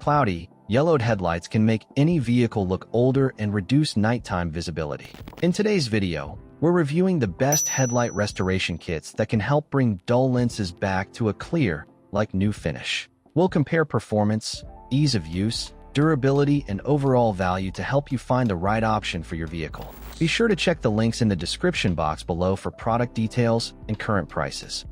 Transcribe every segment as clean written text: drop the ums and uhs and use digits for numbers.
Cloudy, yellowed headlights can make any vehicle look older and reduce nighttime visibility. In today's video, we're reviewing the best headlight restoration kits that can help bring dull lenses back to a clear, like new finish. We'll compare performance, ease of use, durability, and overall value to help you find the right option for your vehicle. Be sure to check the links in the description box below for product details and current prices.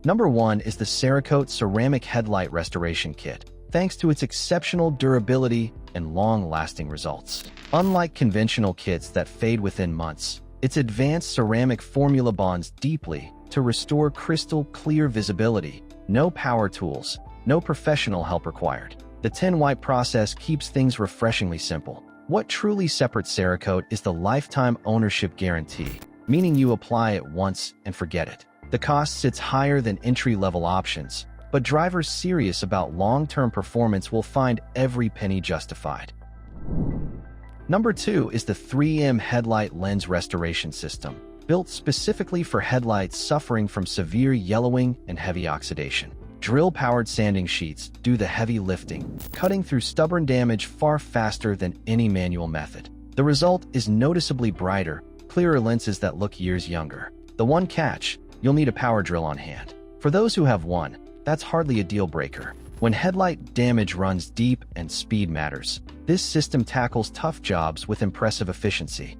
Number 1 is the Cerakote Ceramic Headlight Restoration Kit, thanks to its exceptional durability and long-lasting results. Unlike conventional kits that fade within months, its advanced ceramic formula bonds deeply to restore crystal clear visibility. No power tools, no professional help required. The 10-wipe process keeps things refreshingly simple. What truly separates Cerakote is the lifetime ownership guarantee, meaning you apply it once and forget it. The cost sits higher than entry-level options, but drivers serious about long-term performance will find every penny justified. Number 2 is the 3M Headlight Lens Restoration System, built specifically for headlights suffering from severe yellowing and heavy oxidation. Drill-powered sanding sheets do the heavy lifting, cutting through stubborn damage far faster than any manual method. The result is noticeably brighter, clearer lenses that look years younger. The one catch: you'll need a power drill on hand. For those who have one, that's hardly a deal breaker. When headlight damage runs deep and speed matters, this system tackles tough jobs with impressive efficiency.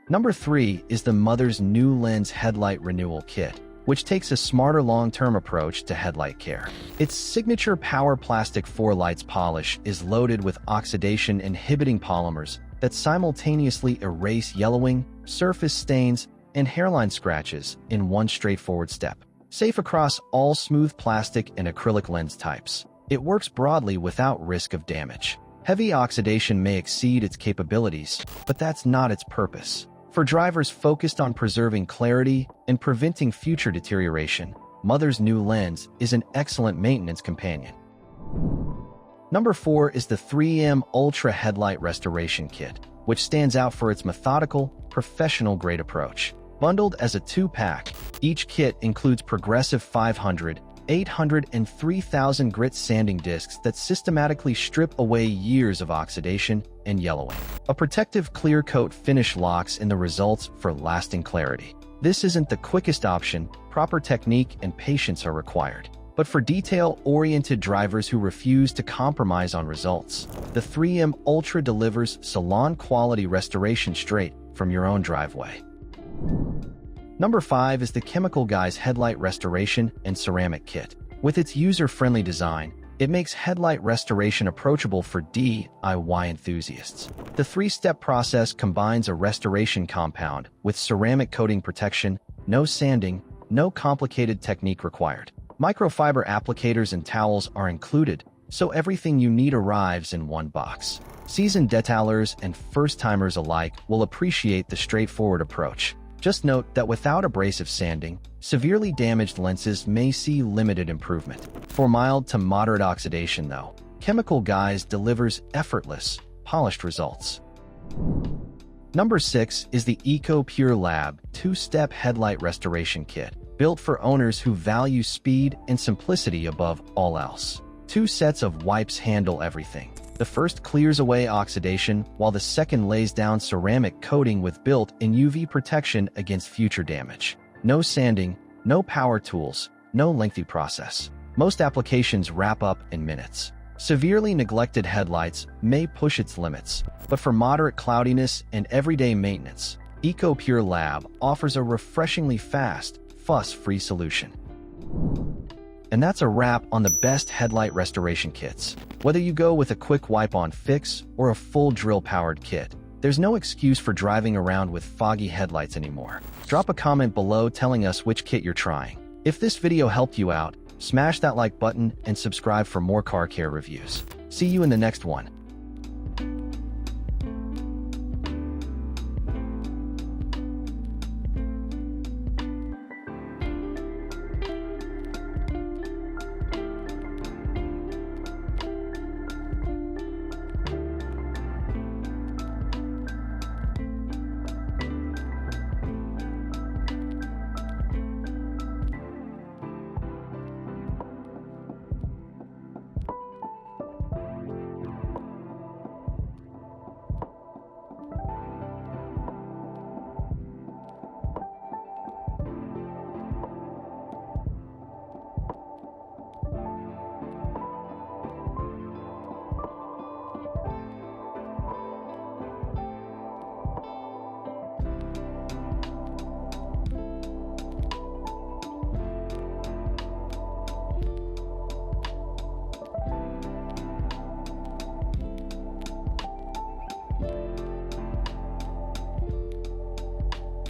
Number 3 is the Mother's NuLens Headlight Renewal Kit, which takes a smarter long-term approach to headlight care. Its signature Power Plastic 4 Lights polish is loaded with oxidation-inhibiting polymers that simultaneously erase yellowing, surface stains, and hairline scratches in one straightforward step. Safe across all smooth plastic and acrylic lens types, it works broadly without risk of damage. Heavy oxidation may exceed its capabilities, but that's not its purpose. For drivers focused on preserving clarity and preventing future deterioration, Mother's NuLens is an excellent maintenance companion. Number 4 is the 3M Ultra Headlight Restoration Kit, which stands out for its methodical, professional-grade approach. Bundled as a 2-pack, each kit includes progressive 500, 800, and 3000 grit sanding discs that systematically strip away years of oxidation and yellowing. A protective clear coat finish locks in the results for lasting clarity. This isn't the quickest option. Proper technique and patience are required. But for detail-oriented drivers who refuse to compromise on results, the 3M Ultra delivers salon-quality restoration straight from your own driveway. Number 5 is the Chemical Guys Headlight Restoration and Ceramic Kit. With its user-friendly design, it makes headlight restoration approachable for DIY enthusiasts. The 3-step process combines a restoration compound with ceramic coating protection, no sanding, no complicated technique required. Microfiber applicators and towels are included, so everything you need arrives in one box. Seasoned detailers and first-timers alike will appreciate the straightforward approach. Just note that without abrasive sanding, severely damaged lenses may see limited improvement. For mild to moderate oxidation, though, Chemical Guys delivers effortless, polished results. Number 6 is the EcoPure Lab 2-step Headlight Restoration Kit, built for owners who value speed and simplicity above all else. 2 sets of wipes handle everything. The first clears away oxidation, while the second lays down ceramic coating with built-in UV protection against future damage. No sanding, no power tools, no lengthy process. Most applications wrap up in minutes. Severely neglected headlights may push its limits, but for moderate cloudiness and everyday maintenance, EcoPure Lab offers a refreshingly fast, fuss-free solution. And that's a wrap on the best headlight restoration kits. Whether you go with a quick wipe-on fix or a full drill-powered kit, there's no excuse for driving around with foggy headlights anymore. Drop a comment below telling us which kit you're trying. If this video helped you out, smash that like button and subscribe for more car care reviews. See you in the next one.